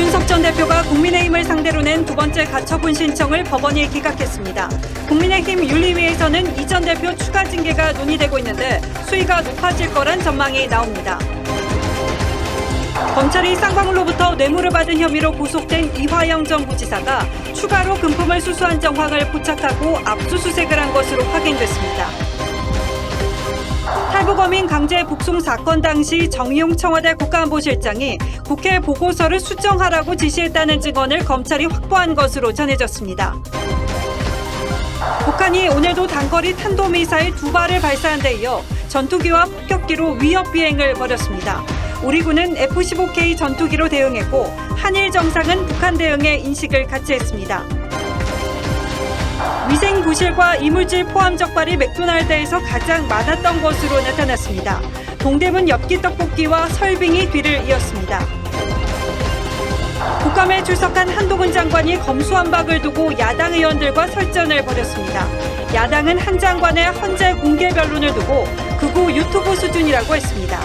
이준석 전 대표가 국민의힘을 상대로 낸 두 번째 가처분 신청을 법원이 기각했습니다. 국민의힘 윤리위에서는 이 전 대표 추가 징계가 논의되고 있는데 수위가 높아질 거란 전망이 나옵니다. 검찰이 쌍방울로부터 뇌물을 받은 혐의로 구속된 이화영 전 구지사가 추가로 금품을 수수한 정황을 포착하고 압수수색을 한 것으로 확인됐습니다. 탈북어민 강제 북송 사건 당시 정의용 청와대 국가안보실장이 국회 보고서를 수정하라고 지시했다는 증언을 검찰이 확보한 것으로 전해졌습니다. 북한이 오늘도 단거리 탄도미사일 2발을 발사한 데 이어 전투기와 폭격기로 위협 비행을 벌였습니다. 우리 군은 F-15K 전투기로 대응했고 한일 정상은 북한 대응에 인식을 같이 했습니다. 위생 부실과 이물질 포함 적발이 맥도날드에서 가장 많았던 것으로 나타났습니다. 동대문 엽기 떡볶이와 설빙이 뒤를 이었습니다. 국감에 출석한 한동훈 장관이 검수완박을 두고 야당 의원들과 설전을 벌였습니다. 야당은 한 장관의 헌재 공개 변론을 두고 극우 유튜브 수준이라고 했습니다.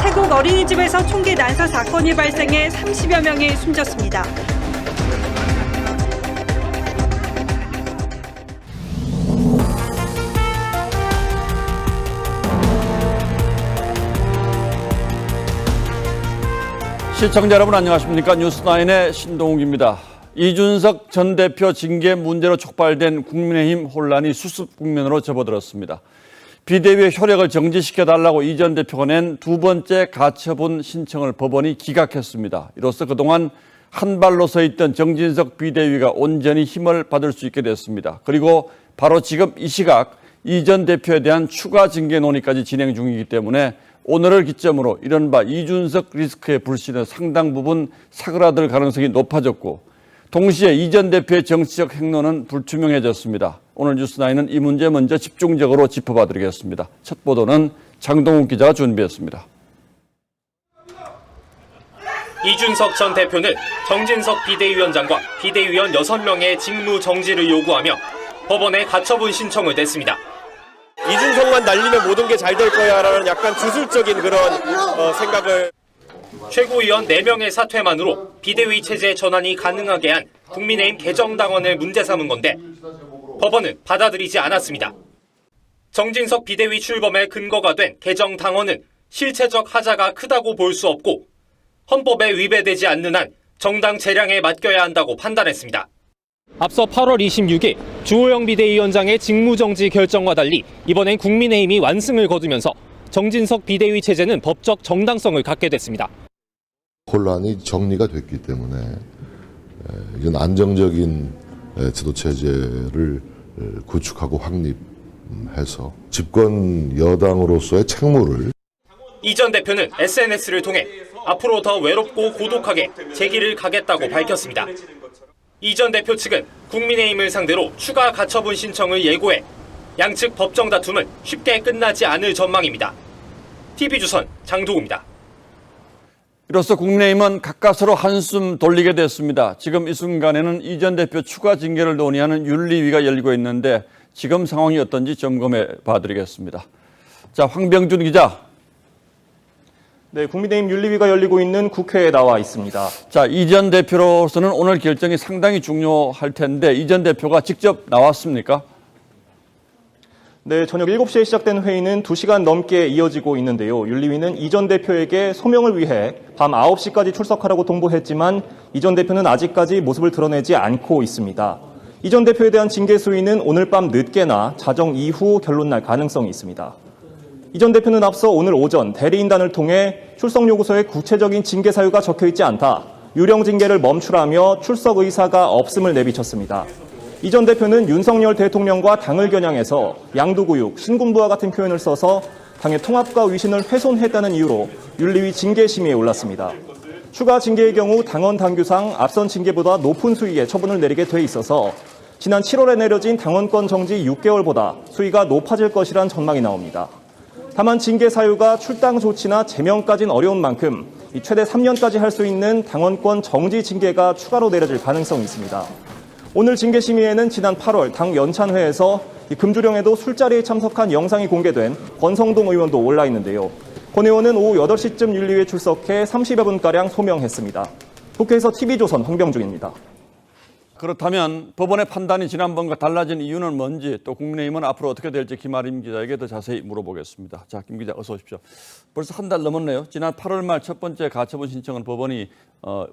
태국 어린이집에서 총기 난사 사건이 발생해 30여 명이 숨졌습니다. 시청자 여러분 안녕하십니까? 뉴스나인의 신동욱입니다. 이준석 전 대표 징계 문제로 촉발된 국민의힘 혼란이 수습 국면으로 접어들었습니다. 비대위의 효력을 정지시켜달라고 이 전 대표가 낸 두 번째 가처분 신청을 법원이 기각했습니다. 이로써 그동안 한 발로 서 있던 정진석 비대위가 온전히 힘을 받을 수 있게 됐습니다. 그리고 바로 지금 이 시각 이 전 대표에 대한 추가 징계 논의까지 진행 중이기 때문에 오늘을 기점으로 이른바 이준석 리스크의 불씨는 상당 부분 사그라들 가능성이 높아졌고 동시에 이 전 대표의 정치적 행로는 불투명해졌습니다. 오늘 뉴스나인은 이 문제 먼저 집중적으로 짚어봐 드리겠습니다. 첫 보도는 장동욱 기자가 준비했습니다. 이준석 전 대표는 정진석 비대위원장과 비대위원 6명의 직무 정지를 요구하며 법원에 가처분 신청을 냈습니다. 이준석만 날리면 모든 게 잘 될 거야라는 약간 주술적인 그런 생각을. 최고위원 4명의 사퇴만으로 비대위 체제 전환이 가능하게 한 국민의힘 개정당원을 문제 삼은 건데 법원은 받아들이지 않았습니다. 정진석 비대위 출범의 근거가 된 개정당원은 실체적 하자가 크다고 볼 수 없고 헌법에 위배되지 않는 한 정당 재량에 맡겨야 한다고 판단했습니다. 앞서 8월 26일 주호영 비대위원장의 직무정지 결정과 달리 이번엔 국민의힘이 완승을 거두면서 정진석 비대위 체제는 법적 정당성을 갖게 됐습니다. 혼란이 정리가 됐기 때문에 이건 안정적인 지도체제를 구축하고 확립해서 집권 여당으로서의 책무를. 이 전 대표는 SNS를 통해 앞으로 더 외롭고 고독하게 제 길을 가겠다고 밝혔습니다. 이 전 대표 측은 국민의힘을 상대로 추가 가처분 신청을 예고해 양측 법정 다툼은 쉽게 끝나지 않을 전망입니다. TV조선 장동우입니다. 이로써 국민의힘은 가까스로 한숨 돌리게 됐습니다. 지금 이 순간에는 이 전 대표 추가 징계를 논의하는 윤리위가 열리고 있는데 지금 상황이 어떤지 점검해 봐드리겠습니다. 자, 황병준 기자. 네, 국민의힘 윤리위가 열리고 있는 국회에 나와 있습니다. 자, 이 전 대표로서는 오늘 결정이 상당히 중요할 텐데 이 전 대표가 직접 나왔습니까? 네, 저녁 7시에 시작된 회의는 2시간 넘게 이어지고 있는데요. 윤리위는 이 전 대표에게 소명을 위해 밤 9시까지 출석하라고 통보했지만 이 전 대표는 아직까지 모습을 드러내지 않고 있습니다. 이 전 대표에 대한 징계 수위는 오늘 밤 늦게나 자정 이후 결론 날 가능성이 있습니다. 이 전 대표는 앞서 오늘 오전 대리인단을 통해 출석 요구서에 구체적인 징계 사유가 적혀있지 않다, 유령 징계를 멈추라며 출석 의사가 없음을 내비쳤습니다. 이 전 대표는 윤석열 대통령과 당을 겨냥해서 양도구육, 신군부와 같은 표현을 써서 당의 통합과 위신을 훼손했다는 이유로 윤리위 징계 심의에 올랐습니다. 추가 징계의 경우 당원 당규상 앞선 징계보다 높은 수위의 처분을 내리게 돼 있어서 지난 7월에 내려진 당원권 정지 6개월보다 수위가 높아질 것이란 전망이 나옵니다. 다만 징계 사유가 출당 조치나 제명까지는 어려운 만큼 최대 3년까지 할 수 있는 당원권 정지 징계가 추가로 내려질 가능성이 있습니다. 오늘 징계 심의에는 지난 8월 당 연찬회에서 금주령에도 술자리에 참석한 영상이 공개된 권성동 의원도 올라 있는데요. 권 의원은 오후 8시쯤 윤리위에 출석해 30여 분가량 소명했습니다. 국회에서 TV조선 황병중입니다. 그렇다면 법원의 판단이 지난번과 달라진 이유는 뭔지, 또 국민의힘은 앞으로 어떻게 될지 김아림 기자에게 더 자세히 물어보겠습니다. 자, 김 기자 어서 오십시오. 벌써 한 달 넘었네요. 지난 8월 말 첫 번째 가처분 신청을 법원이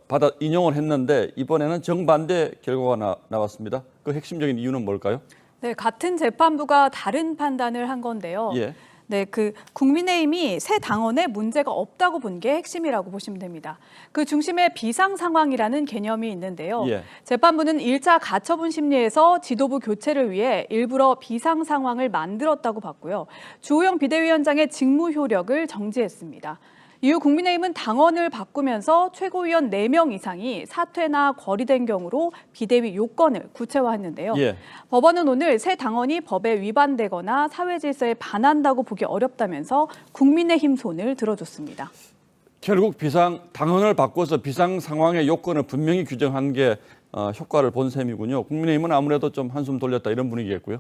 받아 인용을 했는데 이번에는 정반대 결과가 나왔습니다. 그 핵심적인 이유는 뭘까요? 네, 같은 재판부가 다른 판단을 한 건데요. 예. 네, 국민의힘이 새 당원에 문제가 없다고 본 게 핵심이라고 보시면 됩니다. 그 중심에 비상 상황이라는 개념이 있는데요. 예. 재판부는 1차 가처분 심리에서 지도부 교체를 위해 일부러 비상 상황을 만들었다고 봤고요. 주호영 비대위원장의 직무 효력을 정지했습니다. 이후 국민의힘은 당원을 바꾸면서 최고위원 4명 이상이 사퇴나 거리된 경우로 비대위 요건을 구체화했는데요. 예. 법원은 오늘 새 당원이 법에 위반되거나 사회 질서에 반한다고 보기 어렵다면서 국민의힘 손을 들어줬습니다. 결국 당헌을 바꿔서 비상 상황의 요건을 분명히 규정한 게 효과를 본 셈이군요. 국민의힘은 아무래도 좀 한숨 돌렸다 이런 분위기겠고요.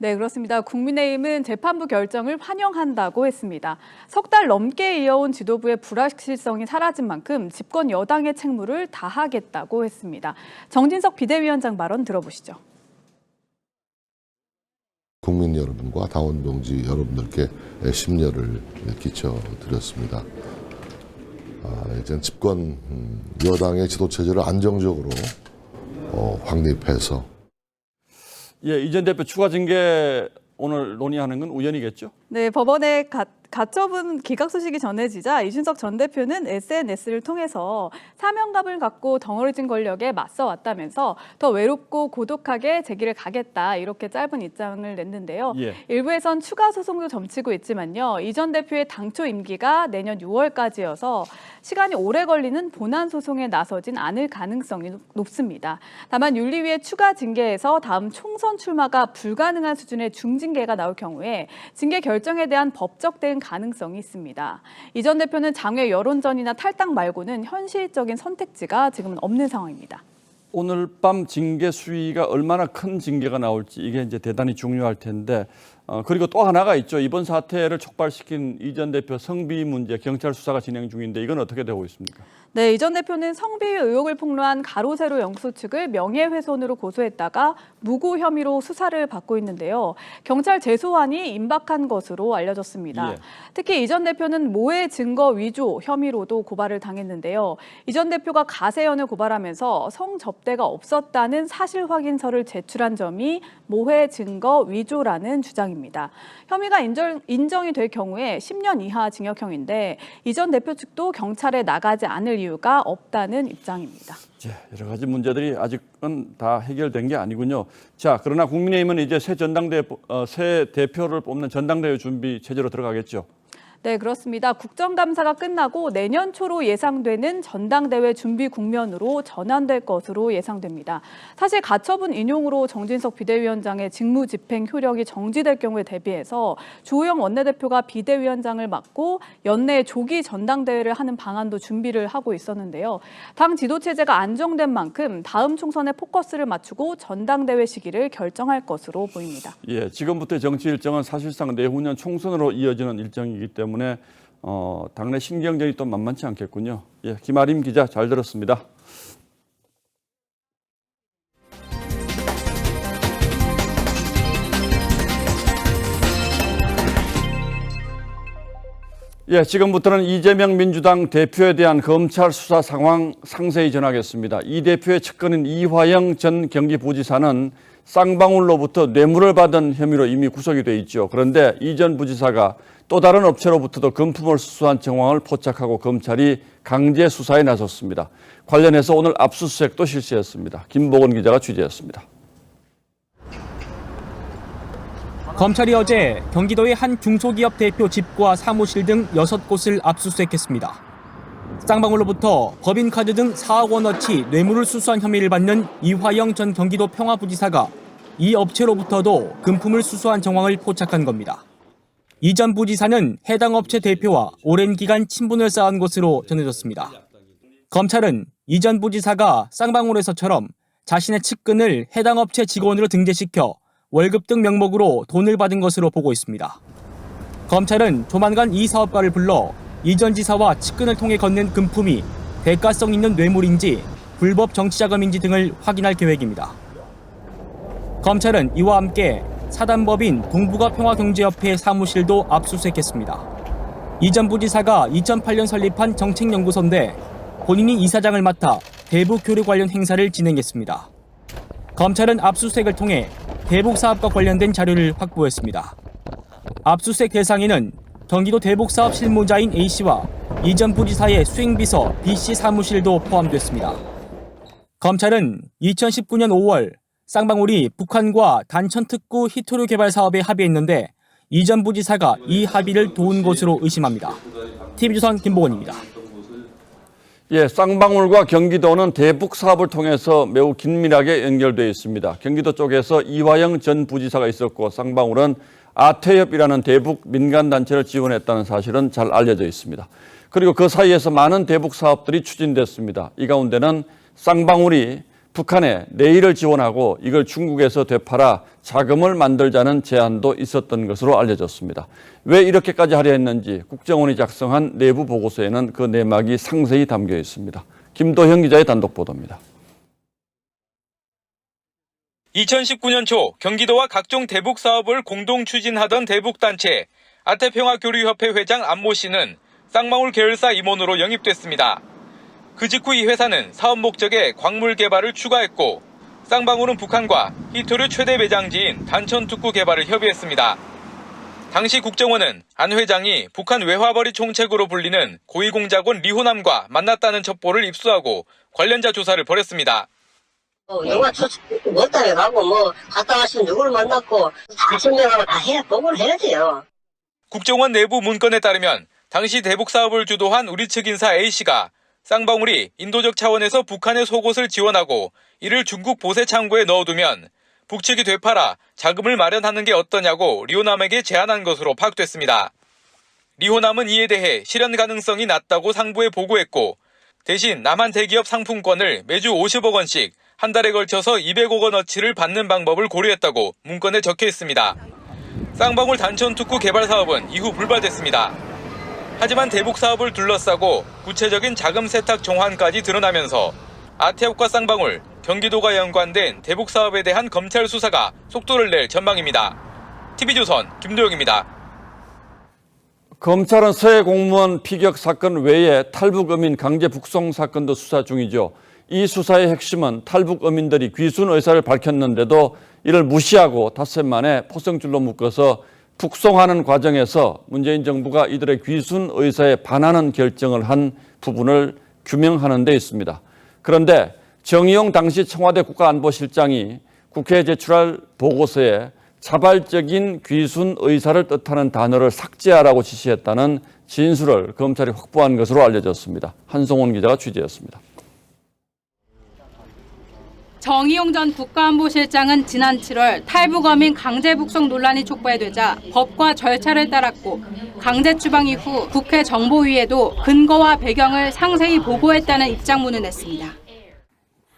네, 그렇습니다. 국민의힘은 재판부 결정을 환영한다고 했습니다. 석 달 넘게 이어온 지도부의 불확실성이 사라진 만큼 집권 여당의 책무를 다하겠다고 했습니다. 정진석 비대위원장 발언 들어보시죠. 국민 여러분과 당원 동지 여러분들께 심려를 끼쳐드렸습니다. 이제 집권 여당의 지도체제를 안정적으로 확립해서 예, 이 전 대표 추가 징계 오늘 논의하는 건 우연이겠죠? 네, 법원의 가처분 기각 소식이 전해지자 이준석 전 대표는 SNS를 통해서 사명감을 갖고 덩어리진 권력에 맞서 왔다면서 더 외롭고 고독하게 제 길을 가겠다 이렇게 짧은 입장을 냈는데요. 예. 일부에선 추가 소송도 점치고 있지만요. 이 전 대표의 당초 임기가 내년 6월까지여서 시간이 오래 걸리는 본안 소송에 나서진 않을 가능성이 높습니다. 다만 윤리위의 추가 징계에서 다음 총선 출마가 불가능한 수준의 중징계가 나올 경우에 징계 결정에 대한 법적 대응 가능성이 있습니다. 이 전 대표는 장외 여론전이나 탈당 말고는 현실적인 선택지가 지금은 없는 상황입니다. 오늘 밤 징계 수위가 얼마나 큰 징계가 나올지 이게 이제 대단히 중요할 텐데 그리고 또 하나가 있죠. 이번 사태를 촉발시킨 이 전 대표 성비 문제 경찰 수사가 진행 중인데 이건 어떻게 되고 있습니까? 네, 이 전 대표는 성비위 의혹을 폭로한 가로세로 영수 측을 명예훼손으로 고소했다가 무고 혐의로 수사를 받고 있는데요. 경찰 재소환이 임박한 것으로 알려졌습니다. 예. 특히 이 전 대표는 모해 증거 위조 혐의로도 고발을 당했는데요. 이 전 대표가 가세연을 고발하면서 성접대가 없었다는 사실 확인서를 제출한 점이 모해 증거 위조라는 주장입니다. 혐의가 인정이 될 경우에 10년 이하 징역형인데 이 전 대표 측도 경찰에 나가지 않을 이유가 없다는 입장입니다. 여러 가지 문제들이 아직은 다 해결된 게 아니군요. 자, 그러나 국민의힘은 이제 새 대표를 뽑는 전당대회 준비 체제로 들어가겠죠. 네, 그렇습니다. 국정감사가 끝나고 내년 초로 예상되는 전당대회 준비 국면으로 전환될 것으로 예상됩니다. 사실 가처분 인용으로 정진석 비대위원장의 직무 집행 효력이 정지될 경우에 대비해서 주호영 원내대표가 비대위원장을 맡고 연내 조기 전당대회를 하는 방안도 준비를 하고 있었는데요. 당 지도체제가 안정된 만큼 다음 총선에 포커스를 맞추고 전당대회 시기를 결정할 것으로 보입니다. 예, 지금부터의 정치 일정은 사실상 내후년 총선으로 이어지는 일정이기 때문에 당내 신경전이 또 만만치 않겠군요. 예, 김아림 기자 잘 들었습니다. 예, 지금부터는 이재명 민주당 대표에 대한 검찰 수사 상황 상세히 전하겠습니다. 이 대표의 측근인 이화영 전 경기부지사는 쌍방울로부터 뇌물을 받은 혐의로 이미 구속이 돼 있죠. 그런데 이 전 부지사가 또 다른 업체로부터도 금품을 수수한 정황을 포착하고 검찰이 강제 수사에 나섰습니다. 관련해서 오늘 압수수색도 실시했습니다. 김보건 기자가 취재했습니다. 검찰이 어제 경기도의 한 중소기업 대표 집과 사무실 등 6곳을 압수수색했습니다. 쌍방울로부터 법인카드 등 4억 원어치 뇌물을 수수한 혐의를 받는 이화영 전 경기도 평화부지사가 이 업체로부터도 금품을 수수한 정황을 포착한 겁니다. 이 전 부지사는 해당 업체 대표와 오랜 기간 친분을 쌓은 것으로 전해졌습니다. 검찰은 이 전 부지사가 쌍방울에서처럼 자신의 측근을 해당 업체 직원으로 등재시켜 월급 등 명목으로 돈을 받은 것으로 보고 있습니다. 검찰은 조만간 이 사업가를 불러 이전 지사와 측근을 통해 건넨 금품이 대가성 있는 뇌물인지 불법 정치자금인지 등을 확인할 계획입니다. 검찰은 이와 함께 사단법인 동북아 평화경제협회 사무실도 압수수색했습니다. 이 전 부지사가 2008년 설립한 정책연구소인데 본인이 이사장을 맡아 대북 교류 관련 행사를 진행했습니다. 검찰은 압수수색을 통해 대북 사업과 관련된 자료를 확보했습니다. 압수수색 대상에는 경기도 대북 사업 실무자인 A씨와 이 전 부지사의 수행비서 B씨 사무실도 포함됐습니다. 검찰은 2019년 5월 쌍방울이 북한과 단천특구 히토류 개발 사업에 합의했는데 이 전 부지사가 이 합의를 도운 것으로 의심합니다. TV조선 김보건입니다. 쌍방울과 경기도는 대북 사업을 통해서 매우 긴밀하게 연결되어 있습니다. 경기도 쪽에서 이화영 전 부지사가 있었고 쌍방울은 아태협이라는 대북 민간단체를 지원했다는 사실은 잘 알려져 있습니다. 그리고 그 사이에서 많은 대북 사업들이 추진됐습니다. 이 가운데는 쌍방울이 북한에 내일을 지원하고 이걸 중국에서 되팔아 자금을 만들자는 제안도 있었던 것으로 알려졌습니다. 왜 이렇게까지 하려 했는지 국정원이 작성한 내부 보고서에는 그 내막이 상세히 담겨 있습니다. 김도형 기자의 단독 보도입니다. 2019년 초 경기도와 각종 대북 사업을 공동 추진하던 대북단체 아태평화교류협회 회장 안모 씨는 쌍방울 계열사 임원으로 영입됐습니다. 그 직후 이 회사는 사업 목적에 광물 개발을 추가했고 쌍방울은 북한과 히토류 최대 매장지인 단천특구 개발을 협의했습니다. 당시 국정원은 안 회장이 북한 외화벌이 총책으로 불리는 고위공작원 리호남과 만났다는 첩보를 입수하고 관련자 조사를 벌였습니다. 영화 몇 달에 가고 갔다 왔으면 누구를 만났고 다 설명하고 다 보고를 해야 돼요. 국정원 내부 문건에 따르면 당시 대북 사업을 주도한 우리 측 인사 A씨가 쌍방울이 인도적 차원에서 북한의 속옷을 지원하고 이를 중국 보세 창고에 넣어두면 북측이 되팔아 자금을 마련하는 게 어떠냐고 리호남에게 제안한 것으로 파악됐습니다. 리호남은 이에 대해 실현 가능성이 낮다고 상부에 보고했고 대신 남한 대기업 상품권을 매주 50억 원씩 한 달에 걸쳐서 200억 원어치를 받는 방법을 고려했다고 문건에 적혀 있습니다. 쌍방울 단천특구 개발 사업은 이후 불발됐습니다. 하지만 대북 사업을 둘러싸고 구체적인 자금 세탁 정황까지 드러나면서 아태협과 쌍방울, 경기도가 연관된 대북 사업에 대한 검찰 수사가 속도를 낼 전망입니다. TV조선 김도영입니다. 검찰은 서해 공무원 피격 사건 외에 탈북 어민 강제 북송 사건도 수사 중이죠. 이 수사의 핵심은 탈북 어민들이 귀순 의사를 밝혔는데도 이를 무시하고 닷새 만에 포성줄로 묶어서 북송하는 과정에서 문재인 정부가 이들의 귀순 의사에 반하는 결정을 한 부분을 규명하는 데 있습니다. 그런데 정의용 당시 청와대 국가안보실장이 국회에 제출할 보고서에 자발적인 귀순 의사를 뜻하는 단어를 삭제하라고 지시했다는 진술을 검찰이 확보한 것으로 알려졌습니다. 한송원 기자가 취재했습니다. 정의용 전 국가안보실장은 지난 7월 탈북어민 강제 북송 논란이 촉발되자 법과 절차를 따랐고 강제 추방 이후 국회 정보위에도 근거와 배경을 상세히 보고했다는 입장문을 냈습니다.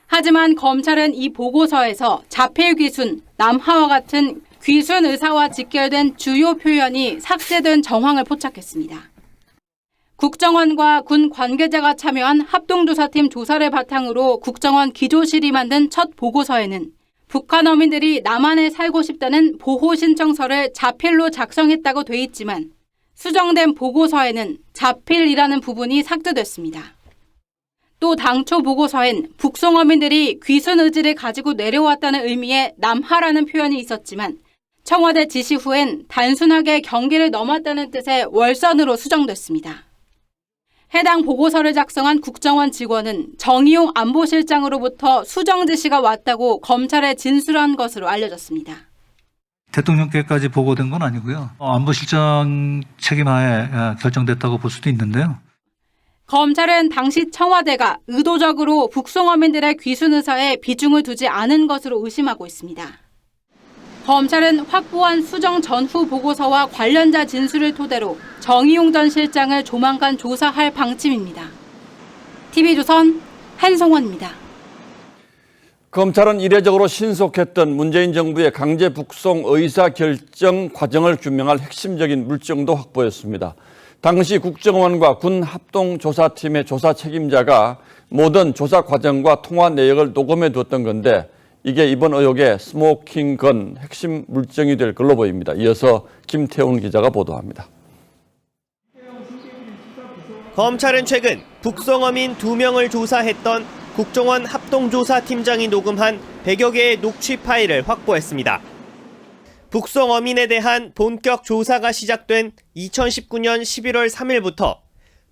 하지만 검찰은 이 보고서에서 자필 귀순, 남하와 같은 귀순 의사와 직결된 주요 표현이 삭제된 정황을 포착했습니다. 국정원과 군 관계자가 참여한 합동조사팀 조사를 바탕으로 국정원 기조실이 만든 첫 보고서에는 북한 어민들이 남한에 살고 싶다는 보호 신청서를 자필로 작성했다고 돼 있지만 수정된 보고서에는 자필이라는 부분이 삭제됐습니다. 또 당초 보고서엔 북송 어민들이 귀순 의지를 가지고 내려왔다는 의미의 남하라는 표현이 있었지만 청와대 지시 후엔 단순하게 경계를 넘었다는 뜻의 월선으로 수정됐습니다. 해당 보고서를 작성한 국정원 직원은 정의용 안보실장으로부터 수정 지시가 왔다고 검찰에 진술한 것으로 알려졌습니다. 대통령께까지 보고된 건 아니고요. 안보실장 책임하에 결정됐다고 볼 수도 있는데요. 검찰은 당시 청와대가 의도적으로 북송어민들의 귀순 의사에 비중을 두지 않은 것으로 의심하고 있습니다. 검찰은 확보한 수정 전후 보고서와 관련자 진술을 토대로 정의용 전 실장을 조만간 조사할 방침입니다. TV조선 한송원입니다. 검찰은 이례적으로 신속했던 문재인 정부의 강제 북송 의사결정 과정을 규명할 핵심적인 물증도 확보했습니다. 당시 국정원과 군 합동조사팀의 조사 책임자가 모든 조사 과정과 통화 내역을 녹음해 두었던 건데 이게 이번 의혹의 스모킹 건 핵심 물증이 될 걸로 보입니다. 이어서 김태훈 기자가 보도합니다. 검찰은 최근 북송어민 2명을 조사했던 국정원 합동조사팀장이 녹음한 100여 개의 녹취 파일을 확보했습니다. 북송어민에 대한 본격 조사가 시작된 2019년 11월 3일부터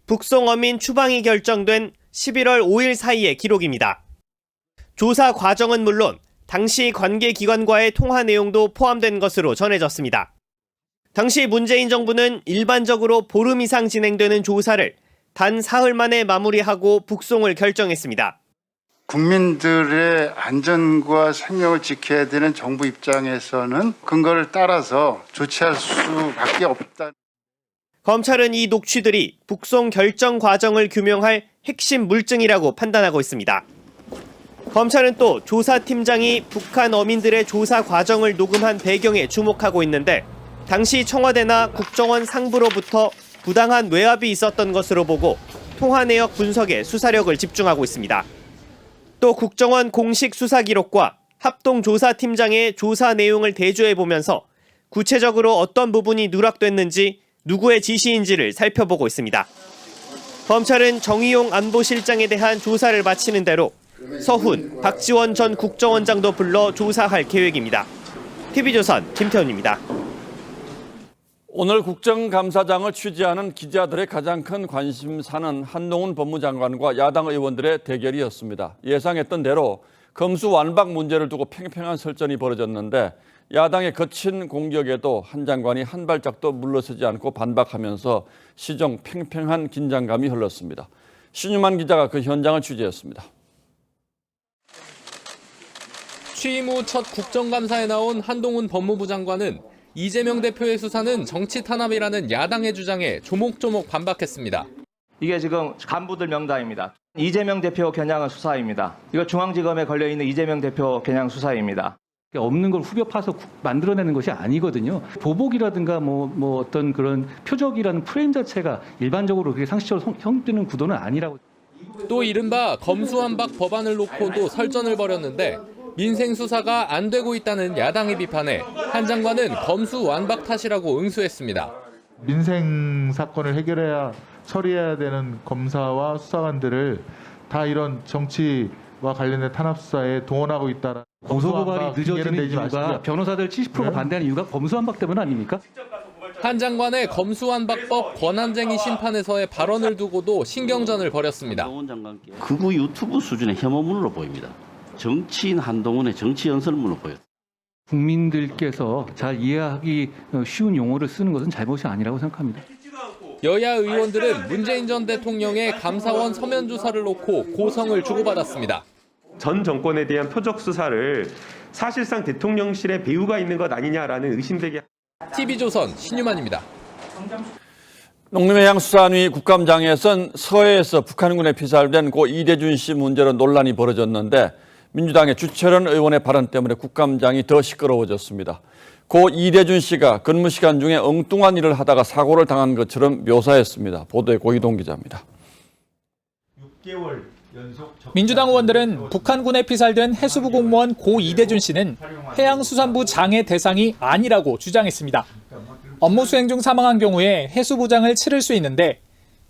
북송어민 추방이 결정된 11월 5일 사이의 기록입니다. 조사 과정은 물론 당시 관계기관과의 통화 내용도 포함된 것으로 전해졌습니다. 당시 문재인 정부는 일반적으로 보름 이상 진행되는 조사를 단 사흘 만에 마무리하고 북송을 결정했습니다. 국민들의 안전과 생명을 지켜야 되는 정부 입장에서는 근거를 따라서 조치할 수밖에 없다. 검찰은 이 녹취들이 북송 결정 과정을 규명할 핵심 물증이라고 판단하고 있습니다. 검찰은 또 조사팀장이 북한 어민들의 조사 과정을 녹음한 배경에 주목하고 있는데 당시 청와대나 국정원 상부로부터 부당한 외압이 있었던 것으로 보고 통화 내역 분석에 수사력을 집중하고 있습니다. 또 국정원 공식 수사 기록과 합동조사팀장의 조사 내용을 대조해보면서 구체적으로 어떤 부분이 누락됐는지 누구의 지시인지를 살펴보고 있습니다. 검찰은 정의용 안보실장에 대한 조사를 마치는 대로 서훈, 박지원 전 국정원장도 불러 조사할 계획입니다. TV조선 김태훈입니다. 오늘 국정감사장을 취재하는 기자들의 가장 큰 관심사는 한동훈 법무장관과 야당 의원들의 대결이었습니다. 예상했던 대로 검수완박 문제를 두고 팽팽한 설전이 벌어졌는데 야당의 거친 공격에도 한 장관이 한 발짝도 물러서지 않고 반박하면서 시정 팽팽한 긴장감이 흘렀습니다. 신유만 기자가 그 현장을 취재했습니다. 취임 후 첫 국정감사에 나온 한동훈 법무부 장관은 이재명 대표의 수사는 정치 탄압이라는 야당의 주장에 조목조목 반박했습니다. 이게 지금 간부들 명단입니다. 이재명 대표 겨냥은 수사입니다. 이거 중앙지검에 걸려있는 이재명 대표 겨냥 수사입니다. 없는 걸 후벼 파서 만들어내는 것이 아니거든요. 보복이라든가 뭐 어떤 그런 표적이라는 프레임 자체가 일반적으로 그게 상식적으로 형되는 구도는 아니라고. 또 이른바 검수완박 법안을 놓고도 설전을 벌였는데 민생 수사가 안 되고 있다는 야당의 비판에 한 장관은 검수완박 탓이라고 응수했습니다. 민생 사건을 해결해야 처리해야 되는 검사와 수사관들을 다 이런 정치와 관련된 탄압 수사에 동원하고 있다라. 검수고발이 늦어지는 이유가 변호사들 70%가 반대하는 이유가 검수완박 때문 아닙니까? 한 장관의 검수완박법 권한쟁의 심판에서의 발언을 두고도 신경전을 벌였습니다. 극우 유튜브 수준의 혐오문으로 보입니다. 정치인 한동훈의 정치 연설문으로 보였습니다. 국민들께서 잘 이해하기 쉬운 용어를 쓰는 것은 잘못이 아니라고 생각합니다. 여야 의원들은 문재인 전 대통령의 감사원 서면 조사를 놓고 고성을 주고받았습니다. 전 정권에 대한 표적 수사를 사실상 대통령실에 배후가 있는 것 아니냐라는 의심되게. TV조선 신유만입니다. 농림해양수산위 국감장에선 서해에서 북한군에 피살된 고 이대준 씨 문제로 논란이 벌어졌는데 민주당의 주철원 의원의 발언 때문에 국감장이 더 시끄러워졌습니다. 고 이대준 씨가 근무 시간 중에 엉뚱한 일을 하다가 사고를 당한 것처럼 묘사했습니다. 보도에 고희동 기자입니다. 민주당 의원들은 북한군에 피살된 해수부 공무원 고 이대준 씨는 해양수산부 장애 대상이 아니라고 주장했습니다. 업무 수행 중 사망한 경우에 해수부장을 치를 수 있는데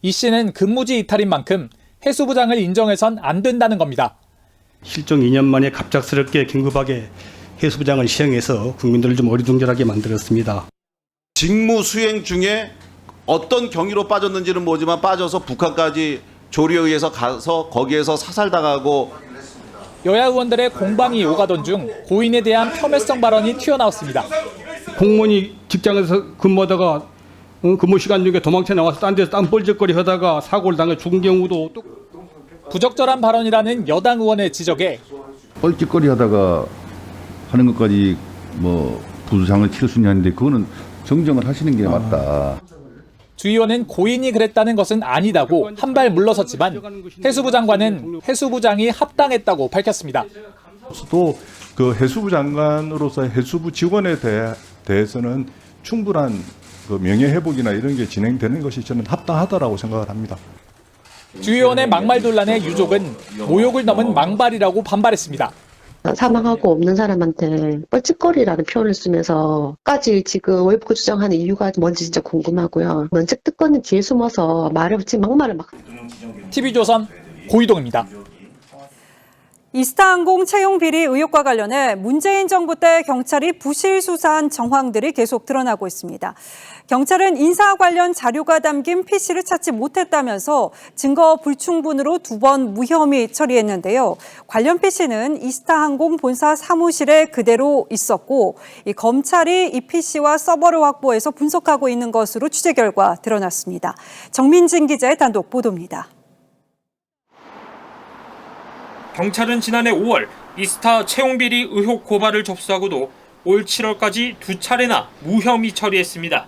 이 씨는 근무지 이탈인 만큼 해수부장을 인정해선 안 된다는 겁니다. 실종 2년 만에 갑작스럽게 긴급하게 해수부장을 시행해서 국민들을 좀 어리둥절하게 만들었습니다. 직무 수행 중에 어떤 경위로 빠졌는지는 모르지만 빠져서 북한까지 조리에 의해서 가서 거기에서 사살당하고. 여야 의원들의 공방이 오가던 중 고인에 대한 폄훼성 발언이 튀어나왔습니다. 공무원이 직장에서 근무하다가 근무 시간 중에 도망쳐 나와서 딴 데서 땀뻘적거리 하다가 사고를 당해 죽은 경우도 또. 부적절한 발언이라는 여당 의원의 지적에 뻘짓거리 하다가 하는 것까지 부상을 치를 수 있냐는데 그거는 정정을 하시는 게 맞다. 주 의원은 고인이 그랬다는 것은 아니다고 한 발 물러섰지만 해수부 장관은 해수부장이 합당했다고 밝혔습니다. 또 그 해수부 장관으로서 해수부 직원에 대해서는 충분한 그 명예회복이나 이런 게 진행되는 것이 저는 합당하다라고 생각을 합니다. 주 의원의 막말 논란에 유족은 모욕을 넘은 망발이라고 반발했습니다. 사망하고 없는 사람한테 뻘짓거리라는 표현을 쓰면서까지 지금 웨이브가 주장하는 이유가 뭔지 진짜 궁금하고요. 면책 특권은 뒤에 숨어서 말을 붙인 막말을 막. TV조선 고이동입니다. 이스타항공 채용 비리 의혹과 관련해 문재인 정부 때 경찰이 부실 수사한 정황들이 계속 드러나고 있습니다. 경찰은 인사 관련 자료가 담긴 PC를 찾지 못했다면서 증거 불충분으로 2번 무혐의 처리했는데요. 관련 PC는 이스타항공 본사 사무실에 그대로 있었고 검찰이 이 PC와 서버를 확보해서 분석하고 있는 것으로 취재 결과 드러났습니다. 정민진 기자의 단독 보도입니다. 경찰은 지난해 5월 이스타 채용비리 의혹 고발을 접수하고도 올 7월까지 2차례나 무혐의 처리했습니다.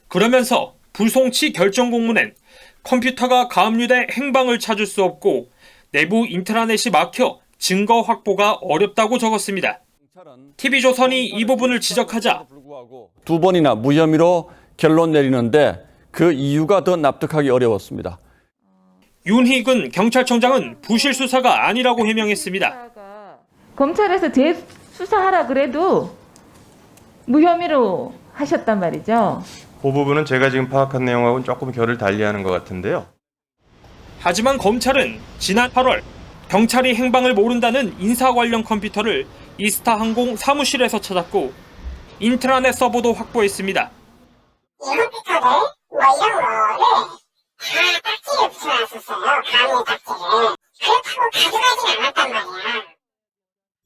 그러면서 불송치 결정 공문엔 컴퓨터가 가압류돼 행방을 찾을 수 없고 내부 인트라넷이 막혀 증거 확보가 어렵다고 적었습니다. TV조선이 이 부분을 지적하자 2번이나 무혐의로 결론 내리는데 그 이유가 더 납득하기 어려웠습니다. 윤희근 경찰청장은 부실 수사가 아니라고 해명했습니다. 검찰에서 재수사하라 그래도 무혐의로 하셨단 말이죠. 그 부분은 제가 지금 파악한 내용하고는 조금 결을 달리하는 것 같은데요. 하지만 검찰은 지난 8월 경찰이 행방을 모른다는 인사 관련 컴퓨터를 이스타항공 사무실에서 찾았고 인트라넷 서버도 확보했습니다. 이 컴퓨터들 이런 거를 다 딱지를 붙여놨었어요. 가압류 딱지를. 그렇다고 가져가진 않았단 말이야.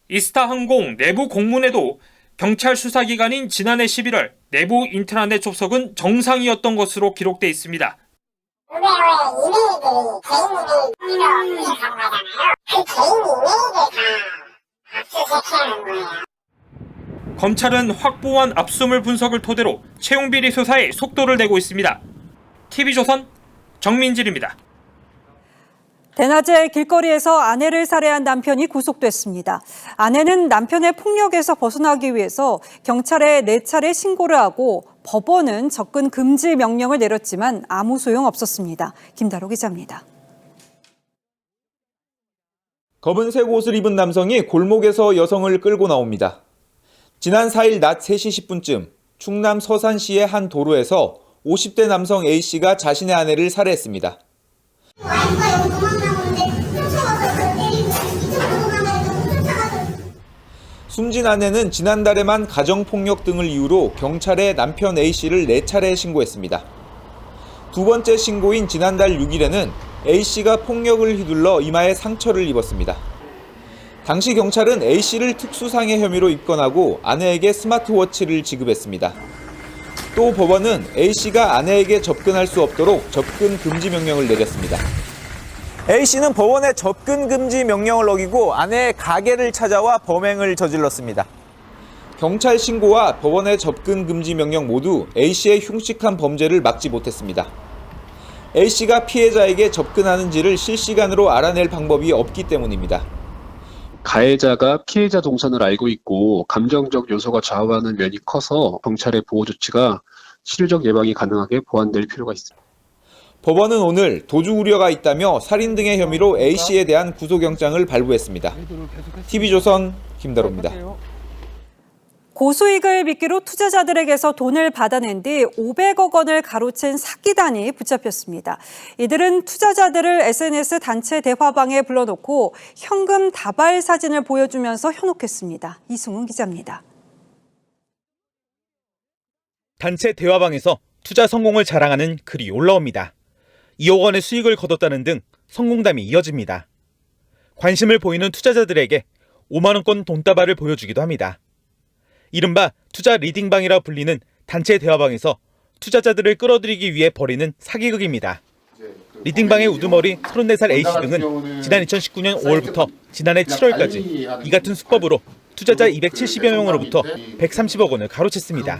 이스타항공 내부 공문에도 경찰 수사기관인 지난해 11월 내부 인트라넷 접속은 정상이었던 것으로 기록돼 있습니다. 의외로 이메일들이 개인 이메일로 간 거잖아요. 그 개인 이메일을 다 압수수색하는 거예요. 검찰은 확보한 압수물 분석을 토대로 채용비리 수사에 속도를 내고 있습니다. TV조선 정민질입니다. 대낮에 길거리에서 아내를 살해한 남편이 구속됐습니다. 아내는 남편의 폭력에서 벗어나기 위해서 경찰에 4차례 신고를 하고 법원은 접근 금지 명령을 내렸지만 아무 소용 없었습니다. 김다로 기자입니다. 검은색 옷을 입은 남성이 골목에서 여성을 끌고 나옵니다. 지난 4일 낮 3시 10분쯤 충남 서산시의 한 도로에서 50대 남성 A씨가 자신의 아내를 살해했습니다. 숨진 아내는 지난달에만 가정폭력 등을 이유로 경찰에 남편 A씨를 4차례 신고했습니다. 두 번째 신고인 지난달 6일에는 A씨가 폭력을 휘둘러 이마에 상처를 입었습니다. 당시 경찰은 A씨를 특수상해 혐의로 입건하고 아내에게 스마트워치를 지급했습니다. 또 법원은 A씨가 아내에게 접근할 수 없도록 접근 금지 명령을 내렸습니다. A씨는 법원의 접근 금지 명령을 어기고 아내의 가게를 찾아와 범행을 저질렀습니다. 경찰 신고와 법원의 접근 금지 명령 모두 A씨의 흉측한 범죄를 막지 못했습니다. A씨가 피해자에게 접근하는지를 실시간으로 알아낼 방법이 없기 때문입니다. 가해자가 피해자 동선을 알고 있고 감정적 요소가 좌우하는 면이 커서 경찰의 보호 조치가 실효적 예방이 가능하게 보완될 필요가 있습니다. 법원은 오늘 도주 우려가 있다며 살인 등의 혐의로 A씨에 대한 구속영장을 발부했습니다. TV조선 김다로입니다. 고수익을 미끼로 투자자들에게서 돈을 받아낸 뒤 500억 원을 가로챈 사기단이 붙잡혔습니다. 이들은 투자자들을 SNS 단체 대화방에 불러놓고 현금 다발 사진을 보여주면서 현혹했습니다. 이승훈 기자입니다. 단체 대화방에서 투자 성공을 자랑하는 글이 올라옵니다. 2억 원의 수익을 거뒀다는 등 성공담이 이어집니다. 관심을 보이는 투자자들에게 5만 원권 돈다발을 보여주기도 합니다. 이른바 투자 리딩방이라 불리는 단체 대화방에서 투자자들을 끌어들이기 위해 벌이는 사기극입니다. 리딩방의 우두머리 34살 A씨 등은 지난 2019년 5월부터 지난해 7월까지 이 같은 수법으로 투자자 270여 명으로부터 130억 원을 가로챘습니다.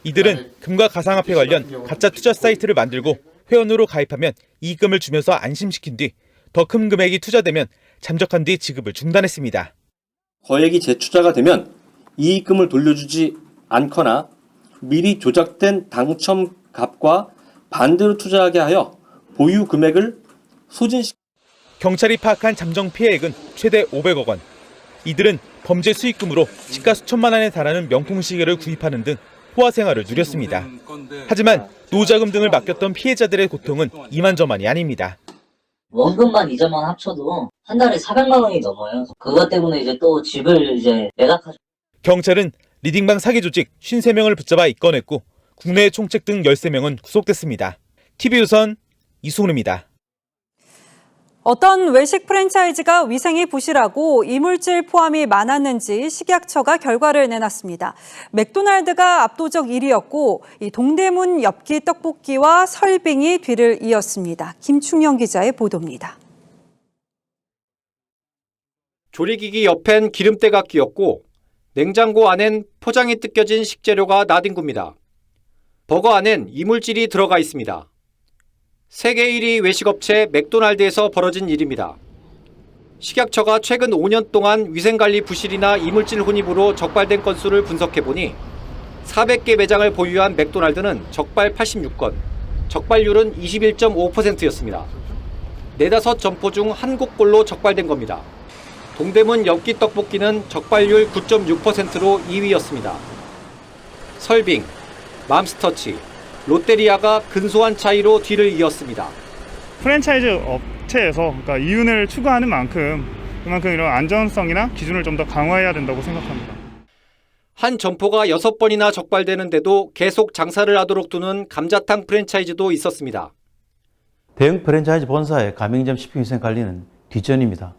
이들은 금과 가상화폐 관련 가짜 투자 사이트를 만들고 회원으로 가입하면 이익금을 주면서 안심시킨 뒤 더 큰 금액이 투자되면 잠적한 뒤 지급을 중단했습니다. 거액이 재투자가 되면 이익금을 돌려주지 않거나 미리 조작된 당첨값과 반대로 투자하게 하여 보유 금액을 소진시킵니다. 경찰이 파악한 잠정 피해액은 최대 500억 원. 이들은 범죄 수익금으로 시가 수천만 원에 달하는 명품 시계를 구입하는 등 호화 생활을 누렸습니다. 하지만 노자금 등을 맡겼던 피해자들의 고통은 이만저만이 아닙니다. 원금만 이자만 합쳐도 한 달에 400만 원이 넘어요. 그것 때문에 이제 또 집을 이제 매각하죠. 경찰은 리딩방 사기 조직 53명을 붙잡아 입건했고 국내 총책 등 13명은 구속됐습니다. TV조선 이승훈입니다. 어떤 외식 프랜차이즈가 위생이 부실하고 이물질 포함이 많았는지 식약처가 결과를 내놨습니다. 맥도날드가 압도적 1위였고 이 동대문 엽기 떡볶이와 설빙이 뒤를 이었습니다. 김충영 기자의 보도입니다. 조리기기 옆엔 기름때가 끼었고 냉장고 안엔 포장이 뜯겨진 식재료가 나뒹굽니다. 버거 안엔 이물질이 들어가 있습니다. 세계 1위 외식업체 맥도날드에서 벌어진 일입니다. 식약처가 최근 5년 동안 위생관리 부실이나 이물질 혼입으로 적발된 건수를 분석해보니 400개 매장을 보유한 맥도날드는 적발 86건, 적발률은 21.5%였습니다. 4-5 점포 중 한 곳꼴로 적발된 겁니다. 동대문 엽기 떡볶이는 적발률 9.6%로 2위였습니다. 설빙, 맘스터치, 롯데리아가 근소한 차이로 뒤를 이었습니다. 프랜차이즈 업체에서 그러니까 이윤을 추구하는 만큼 그만큼 이런 안전성이나 기준을 좀 더 강화해야 된다고 생각합니다. 한 점포가 6번이나 적발되는데도 계속 장사를 하도록 두는 감자탕 프랜차이즈도 있었습니다. 대형 프랜차이즈 본사의 가맹점 식품위생 관리는 뒷전입니다.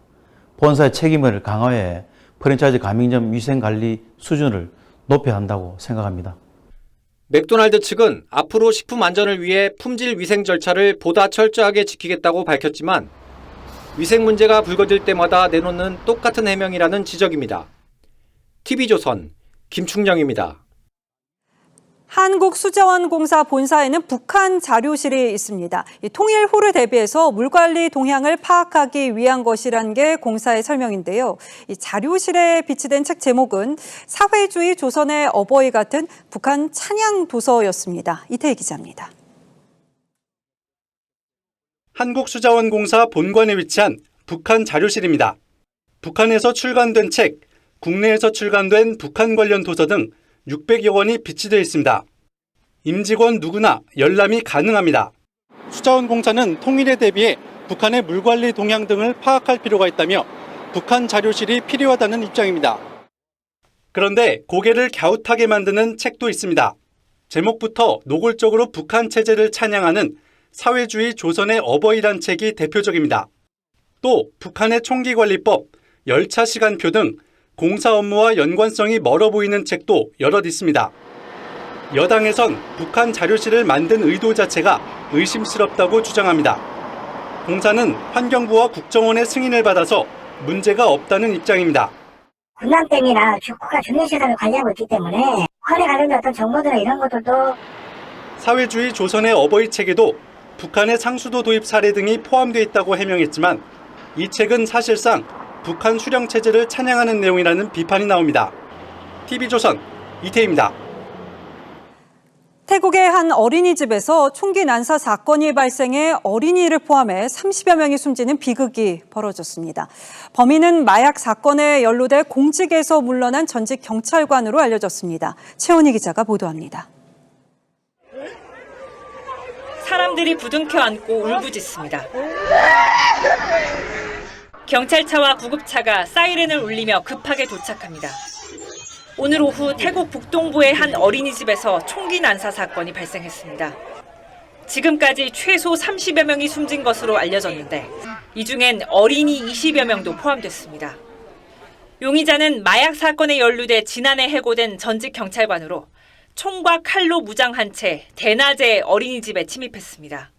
본사의 책임을 강화해 프랜차이즈 가맹점 위생 관리 수준을 높여야 한다고 생각합니다. 맥도날드 측은 앞으로 식품 안전을 위해 품질 위생 절차를 보다 철저하게 지키겠다고 밝혔지만 위생 문제가 불거질 때마다 내놓는 똑같은 해명이라는 지적입니다. TV조선 김충영입니다. 한국수자원공사 본사에는 북한 자료실이 있습니다. 통일 후를 대비해서 물관리 동향을 파악하기 위한 것이라는 게 공사의 설명인데요. 이 자료실에 비치된 책 제목은 사회주의 조선의 어버이 같은 북한 찬양 도서였습니다. 이태희 기자입니다. 한국수자원공사 본관에 위치한 북한 자료실입니다. 북한에서 출간된 책, 국내에서 출간된 북한 관련 도서 등 600여 권이 비치되어 있습니다. 임직원 누구나 열람이 가능합니다. 수자원공사는 통일에 대비해 북한의 물관리 동향 등을 파악할 필요가 있다며 북한 자료실이 필요하다는 입장입니다. 그런데 고개를 갸웃하게 만드는 책도 있습니다. 제목부터 노골적으로 북한 체제를 찬양하는 사회주의 조선의 어버이란 책이 대표적입니다. 또 북한의 총기관리법, 열차 시간표 등 공사 업무와 연관성이 멀어 보이는 책도 여럿 있습니다. 여당에선 북한 자료실을 만든 의도 자체가 의심스럽다고 주장합니다. 공사는 환경부와 국정원의 승인을 받아서 문제가 없다는 입장입니다. 군함댐이나 국가 중요시설을 관리하고 있기 때문에 헌에 관련된 어떤 정보들이나 이런 것들도 사회주의 조선의 어버이 책에도 북한의 상수도 도입 사례 등이 포함되어 있다고 해명했지만 이 책은 사실상 북한 수령 체제를 찬양하는 내용이라는 비판이 나옵니다. TV조선 이태희입니다. 태국의 한 어린이집에서 총기 난사 사건이 발생해 어린이를 포함해 30여 명이 숨지는 비극이 벌어졌습니다. 범인은 마약 사건에 연루돼 공직에서 물러난 전직 경찰관으로 알려졌습니다. 최원희 기자가 보도합니다. 사람들이 부둥켜 안고 울부짖습니다. 경찰차와 구급차가 사이렌을 울리며 급하게 도착합니다. 오늘 오후 태국 북동부의 한 어린이집에서 총기 난사 사건이 발생했습니다. 지금까지 최소 30여 명이 숨진 것으로 알려졌는데 이 중엔 어린이 20여 명도 포함됐습니다. 용의자는 마약 사건에 연루돼 지난해 해고된 전직 경찰관으로 총과 칼로 무장한 채 대낮에 어린이집에 침입했습니다.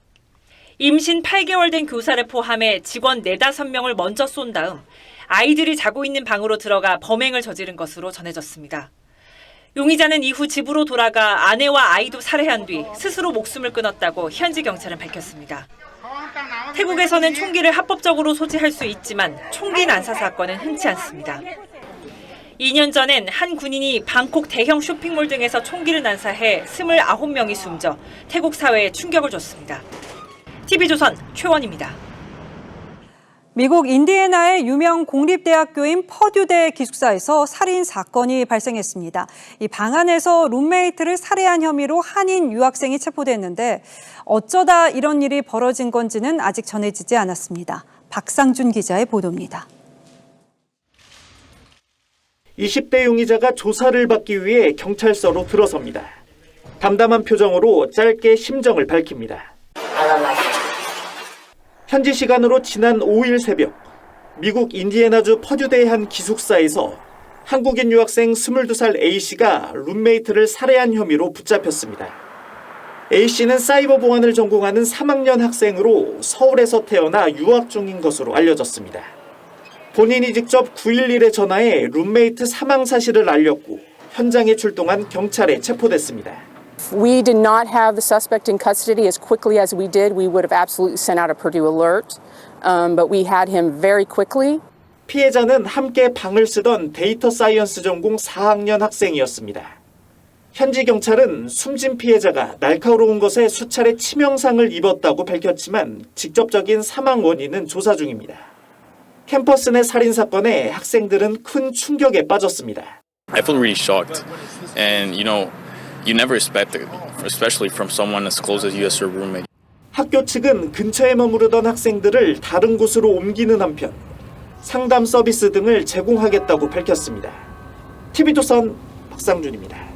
임신 8개월 된 교사를 포함해 직원 4-5명을 먼저 쏜 다음 아이들이 자고 있는 방으로 들어가 범행을 저지른 것으로 전해졌습니다. 용의자는 이후 집으로 돌아가 아내와 아이도 살해한 뒤 스스로 목숨을 끊었다고 현지 경찰은 밝혔습니다. 태국에서는 총기를 합법적으로 소지할 수 있지만 총기 난사 사건은 흔치 않습니다. 2년 전엔 한 군인이 방콕 대형 쇼핑몰 등에서 총기를 난사해 29명이 숨져 태국 사회에 충격을 줬습니다. TV조선 최원입니다. 미국 인디애나의 유명 공립대학교인 퍼듀대 기숙사에서 살인 사건이 발생했습니다. 이 방 안에서 룸메이트를 살해한 혐의로 한인 유학생이 체포됐는데 어쩌다 이런 일이 벌어진 건지는 아직 전해지지 않았습니다. 박상준 기자의 보도입니다. 20대 용의자가 조사를 받기 위해 경찰서로 들어섭니다. 담담한 표정으로 짧게 심정을 밝힙니다. 현지 시간으로 지난 5일 새벽, 미국 인디애나주 퍼듀대의 한 기숙사에서 한국인 유학생 22살 A씨가 룸메이트를 살해한 혐의로 붙잡혔습니다. A씨는 사이버 보안을 전공하는 3학년 학생으로 서울에서 태어나 유학 중인 것으로 알려졌습니다. 본인이 직접 911에 전화해 룸메이트 사망 사실을 알렸고 현장에 출동한 경찰에 체포됐습니다. We did not have the suspect in custody as quickly as we did. We would have absolutely sent out a Purdue alert, but we had him very quickly. 피해자는 함께 방을 쓰던 데이터 사이언스 전공 4학년 학생이었습니다. 현지 경찰은 숨진 피해자가 날카로운 것에 수차례 치명상을 입었다고 밝혔지만 직접적인 사망 원인은 조사 중입니다. 캠퍼스 내 살인 사건에 학생들은 큰 충격에 빠졌습니다. I feel really shocked, and you never expect it, especially from someone as close as you as your roommate. 학교 측은 근처에 머무르던 학생들을 다른 곳으로 옮기는 한편 상담 서비스 등을 제공하겠다고 밝혔습니다. TV조선 박상준입니다.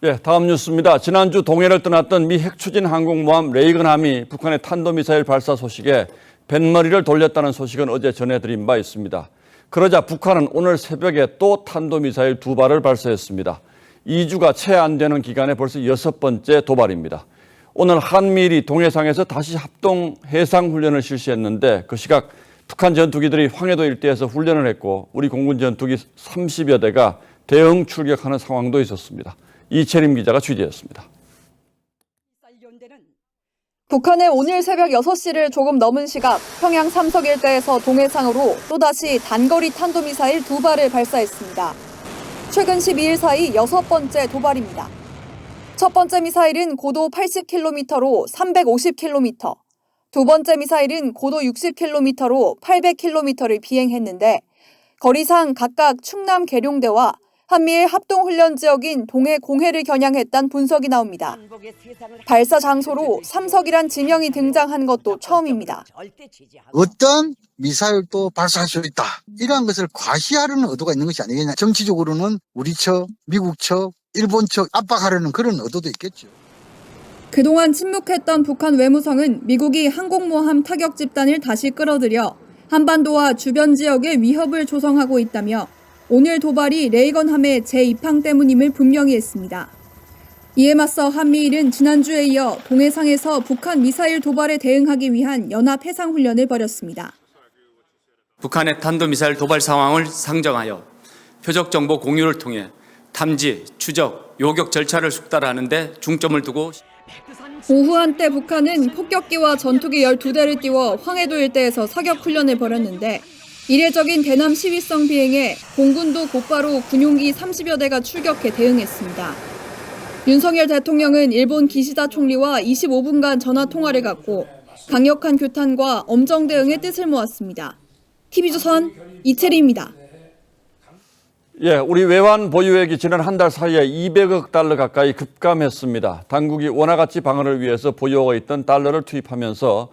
예, 다음 뉴스입니다. 지난주 동해를 떠났던 미 핵추진 항공모함 레이건함이 북한의 탄도미사일 발사 소식에 뱃머리를 돌렸다는 소식은 어제 전해드린 바 있습니다. 그러자 북한은 오늘 새벽에 또 탄도미사일 2발을 발사했습니다. 2주가 채 안 되는 기간에 벌써 6번째 도발입니다. 오늘 한미일이 동해상에서 다시 합동 해상훈련을 실시했는데 그 시각 북한 전투기들이 황해도 일대에서 훈련을 했고 우리 공군 전투기 30여 대가 대응 출격하는 상황도 있었습니다. 이채림 기자가 취재했습니다. 북한의 오늘 새벽 6시를 조금 넘은 시각 평양 삼석 일대에서 동해상으로 또다시 단거리 탄도미사일 2발을 발사했습니다. 최근 12일 사이 6번째 도발입니다. 첫 번째 미사일은 고도 80km로 350km, 두 번째 미사일은 고도 60km로 800km를 비행했는데 거리상 각각 충남 계룡대와 한미일 합동훈련 지역인 동해 공해를 겨냥했다는 분석이 나옵니다. 발사 장소로 삼석이란 지명이 등장한 것도 처음입니다. 어떤 미사일도 발사할 수 있다. 이러한 것을 과시하려는 의도가 있는 것이 아니겠냐. 정치적으로는 우리 측, 미국 측, 일본 측 압박하려는 그런 의도도 있겠죠. 그동안 침묵했던 북한 외무성은 미국이 항공모함 타격 집단을 다시 끌어들여 한반도와 주변 지역에 위협을 조성하고 있다며 오늘 도발이 레이건함의 재입항 때문임을 분명히 했습니다. 이에 맞서 한미일은 지난주에 이어 동해상에서 북한 미사일 도발에 대응하기 위한 연합 해상훈련을 벌였습니다. 북한의 탄도미사일 도발 상황을 상정하여 표적 정보 공유를 통해 탐지, 추적, 요격 절차를 숙달하는 데 중점을 두고 오후 한때 북한은 폭격기와 전투기 12대를 띄워 황해도 일대에서 사격 훈련을 벌였는데 이례적인 대남 시위성 비행에 공군도 곧바로 군용기 30여 대가 출격해 대응했습니다. 윤석열 대통령은 일본 기시다 총리와 25분간 전화 통화를 갖고 강력한 규탄과 엄정 대응의 뜻을 모았습니다. TV조선 이채리입니다. 예, 우리 외환 보유액이 지난 한 달 사이에 200억 달러 가까이 급감했습니다. 당국이 원화가치 방어를 위해서 보유하고 있던 달러를 투입하면서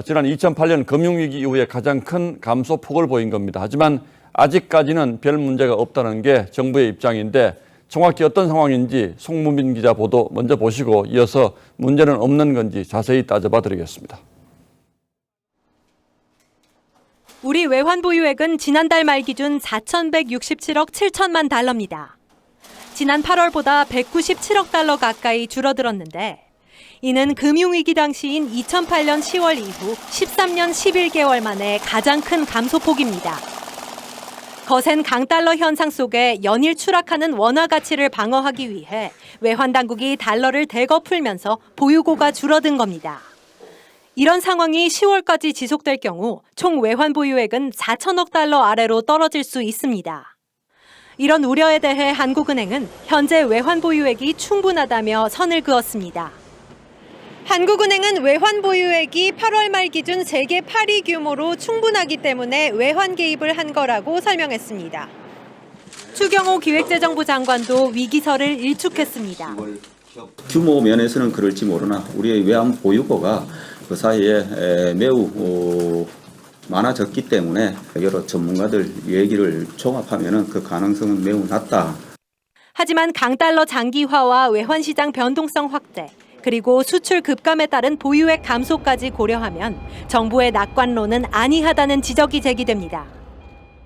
지난 2008년 금융위기 이후에 가장 큰 감소폭을 보인 겁니다. 하지만 아직까지는 별 문제가 없다는 게 정부의 입장인데 정확히 어떤 상황인지 송무민 기자 보도 먼저 보시고 이어서 문제는 없는 건지 자세히 따져봐 드리겠습니다. 우리 외환 보유액은 지난달 말 기준 4,167억 7천만 달러입니다. 지난 8월보다 197억 달러 가까이 줄어들었는데 이는 금융위기 당시인 2008년 10월 이후 13년 11개월 만에 가장 큰 감소폭입니다. 거센 강달러 현상 속에 연일 추락하는 원화 가치를 방어하기 위해 외환당국이 달러를 대거 풀면서 보유고가 줄어든 겁니다. 이런 상황이 10월까지 지속될 경우 총 외환 보유액은 4천억 달러 아래로 떨어질 수 있습니다. 이런 우려에 대해 한국은행은 현재 외환 보유액이 충분하다며 선을 그었습니다. 한국은행은 외환 보유액이 8월 말 기준 세계 8위 규모로 충분하기 때문에 외환 개입을 한 거라고 설명했습니다. 추경호 기획재정부 장관도 위기설을 일축했습니다. 규모 면에서는 그럴지 모르나 우리의 외환 보유고가 그 사이에 매우 많아졌기 때문에 여러 전문가들 얘기를 종합하면 그 가능성은 매우 낮다. 하지만 강달러 장기화와 외환시장 변동성 확대, 그리고 수출 급감에 따른 보유액 감소까지 고려하면 정부의 낙관론은 아니하다는 지적이 제기됩니다.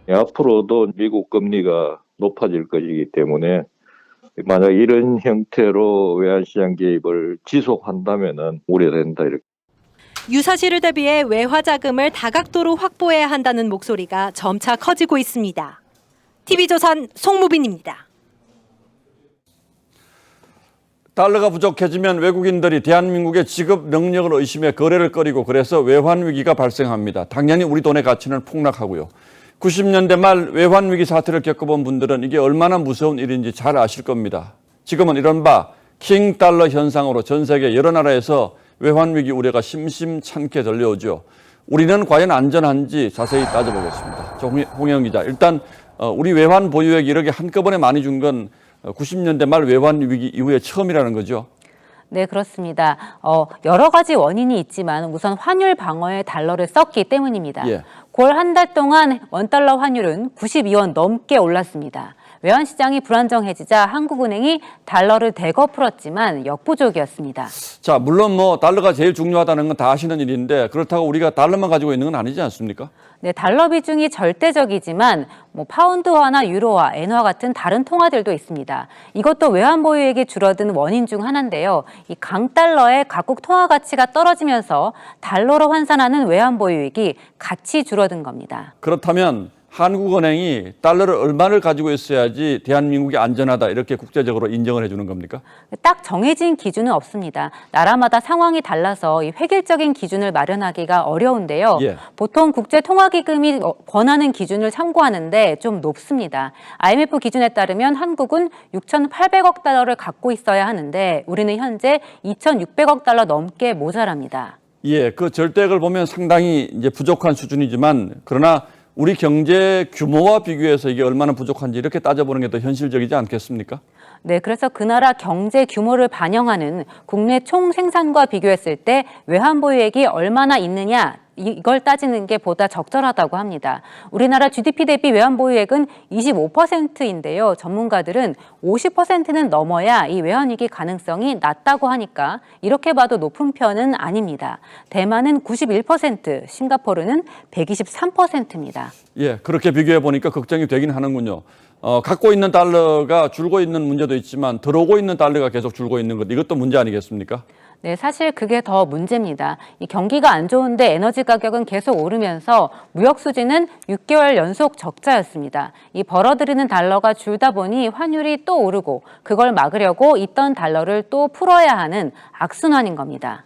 앞으로도 미국 금리가 높아질 것이기 때문에 만약 이런 형태로 외환시장 개입을 지속한다면 우려된다 이렇게. 유사시를 대비해 외화 자금을 다각도로 확보해야 한다는 목소리가 점차 커지고 있습니다. TV조선 송무빈입니다. 달러가 부족해지면 외국인들이 대한민국의 지급 능력을 의심해 거래를 꺼리고 그래서 외환 위기가 발생합니다. 당연히 우리 돈의 가치는 폭락하고요. 90년대 말 외환 위기 사태를 겪어본 분들은 이게 얼마나 무서운 일인지 잘 아실 겁니다. 지금은 이른바 킹달러 현상으로 전 세계 여러 나라에서 외환 위기 우려가 심심찮게 들려오죠. 우리는 과연 안전한지 자세히 따져보겠습니다. 홍영 기자, 일단 우리 외환 보유액이 이렇게 한꺼번에 많이 준 건 90년대 말 외환 위기 이후에 처음이라는 거죠. 네, 그렇습니다. 여러 가지 원인이 있지만 우선 환율 방어에 달러를 썼기 때문입니다. 예. 9월 한 달 동안 원달러 환율은 92원 넘게 올랐습니다. 외환시장이 불안정해지자 한국은행이 달러를 대거 풀었지만 역부족이었습니다. 자, 물론 달러가 제일 중요하다는 건 다 아시는 일인데 그렇다고 우리가 달러만 가지고 있는 건 아니지 않습니까? 네, 달러 비중이 절대적이지만 파운드화나 유로화, 엔화 같은 다른 통화들도 있습니다. 이것도 외환 보유액이 줄어든 원인 중 하나인데요. 이 강달러의 각국 통화 가치가 떨어지면서 달러로 환산하는 외환 보유액이 같이 줄어든 겁니다. 그렇다면 한국은행이 달러를 얼마를 가지고 있어야지 대한민국이 안전하다 이렇게 국제적으로 인정을 해주는 겁니까? 딱 정해진 기준은 없습니다. 나라마다 상황이 달라서 이 획일적인 기준을 마련하기가 어려운데요. 예. 보통 국제통화기금이 권하는 기준을 참고하는데 좀 높습니다. IMF 기준에 따르면 한국은 6,800억 달러를 갖고 있어야 하는데 우리는 현재 2,600억 달러 넘게 모자랍니다. 예, 그 절대액을 보면 상당히 이제 부족한 수준이지만 그러나 우리 경제 규모와 비교해서 이게 얼마나 부족한지 이렇게 따져보는 게 더 현실적이지 않겠습니까? 네, 그래서 그 나라 경제 규모를 반영하는 국내 총 생산과 비교했을 때 외환 보유액이 얼마나 있느냐 이걸 따지는 게 보다 적절하다고 합니다. 우리나라 GDP 대비 외환 보유액은 25%인데요. 전문가들은 50%는 넘어야 이 외환 위기 가능성이 낮다고 하니까 이렇게 봐도 높은 편은 아닙니다. 대만은 91%, 싱가포르는 123%입니다. 예, 그렇게 비교해 보니까 걱정이 되긴 하는군요. 갖고 있는 달러가 줄고 있는 문제도 있지만 들어오고 있는 달러가 계속 줄고 있는 것, 이것도 문제 아니겠습니까? 네, 사실 그게 더 문제입니다. 이 경기가 안 좋은데 에너지 가격은 계속 오르면서 무역 수지는 6개월 연속 적자였습니다. 이 벌어들이는 달러가 줄다 보니 환율이 또 오르고 그걸 막으려고 있던 달러를 또 풀어야 하는 악순환인 겁니다.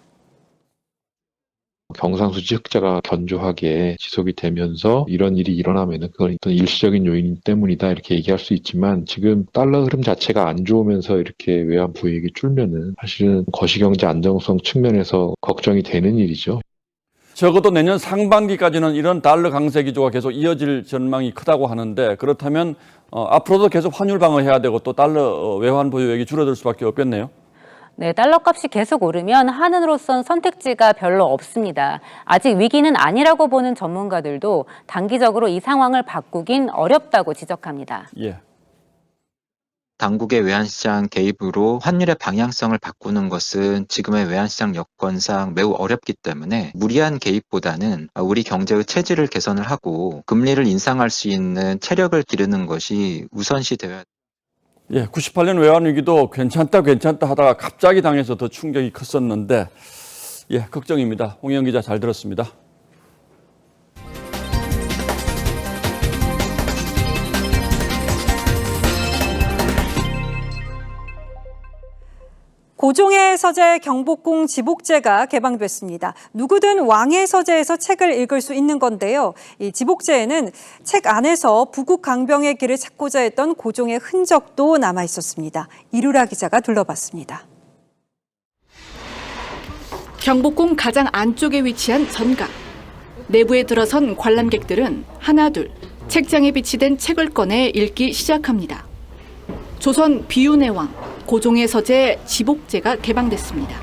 경상수지 흑자가 견조하게 지속이 되면서 이런 일이 일어나면은 그건 어떤 일시적인 요인 때문이다 이렇게 얘기할 수 있지만 지금 달러 흐름 자체가 안 좋으면서 이렇게 외환 보유액이 줄면은 사실은 거시경제 안정성 측면에서 걱정이 되는 일이죠. 적어도 내년 상반기까지는 이런 달러 강세 기조가 계속 이어질 전망이 크다고 하는데 그렇다면 앞으로도 계속 환율 방어해야 되고 또 달러 외환 보유액이 줄어들 수밖에 없겠네요. 네, 달러 값이 계속 오르면 한은으로선 선택지가 별로 없습니다. 아직 위기는 아니라고 보는 전문가들도 단기적으로 이 상황을 바꾸긴 어렵다고 지적합니다. 예. 당국의 외환시장 개입으로 환율의 방향성을 바꾸는 것은 지금의 외환시장 여건상 매우 어렵기 때문에 무리한 개입보다는 우리 경제의 체질을 개선을 하고 금리를 인상할 수 있는 체력을 기르는 것이 우선시 되어야 합니다. 예, 98년 외환위기도 괜찮다 하다가 갑자기 당해서 더 충격이 컸었는데 예, 걱정입니다. 홍영 기자 잘 들었습니다. 고종의 서재 경복궁 지복제가 개방됐습니다. 누구든 왕의 서재에서 책을 읽을 수 있는 건데요. 이 지복제에는 책 안에서 부국 강병의 길을 찾고자 했던 고종의 흔적도 남아 있었습니다. 이루라 기자가 둘러봤습니다. 경복궁 가장 안쪽에 위치한 전각. 내부에 들어선 관람객들은 하나둘 책장에 비치된 책을 꺼내 읽기 시작합니다. 조선 비운의 왕, 고종의 서재 지복제가 개방됐습니다.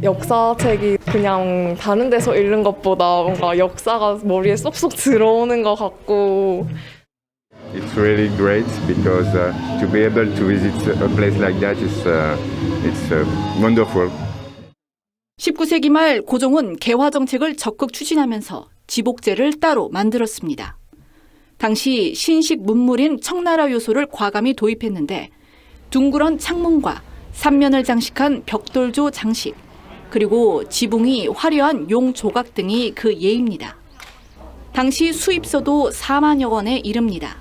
역사책이 그냥 다른 데서 읽는 것보다 뭔가 역사가 머리에 쏙쏙 들어오는 것 같고. It's really great because to be able to visit a place like that it's wonderful. 19세기 말 고종은 개화 정책을 적극 추진하면서 지복제를 따로 만들었습니다. 당시 신식 문물인 청나라 요소를 과감히 도입했는데 둥그런 창문과 삼면을 장식한 벽돌조 장식, 그리고 지붕이 화려한 용 조각 등이 그 예입니다. 당시 수입서도 4만여 권에 이릅니다.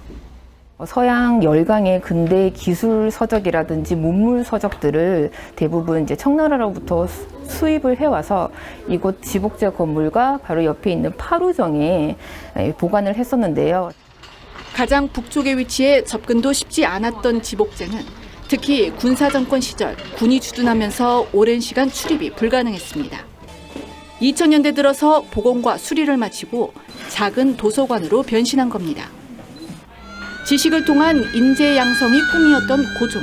서양 열강의 근대 기술 서적이라든지 문물 서적들을 대부분 이제 청나라로부터 수입을 해와서 이곳 지복제 건물과 바로 옆에 있는 파루정에 보관을 했었는데요. 가장 북쪽에 위치해 접근도 쉽지 않았던 지복제는 특히 군사정권 시절 군이 주둔하면서 오랜 시간 출입이 불가능했습니다. 2000년대 들어서 복원과 수리를 마치고 작은 도서관으로 변신한 겁니다. 지식을 통한 인재 양성이 꿈이었던 고종.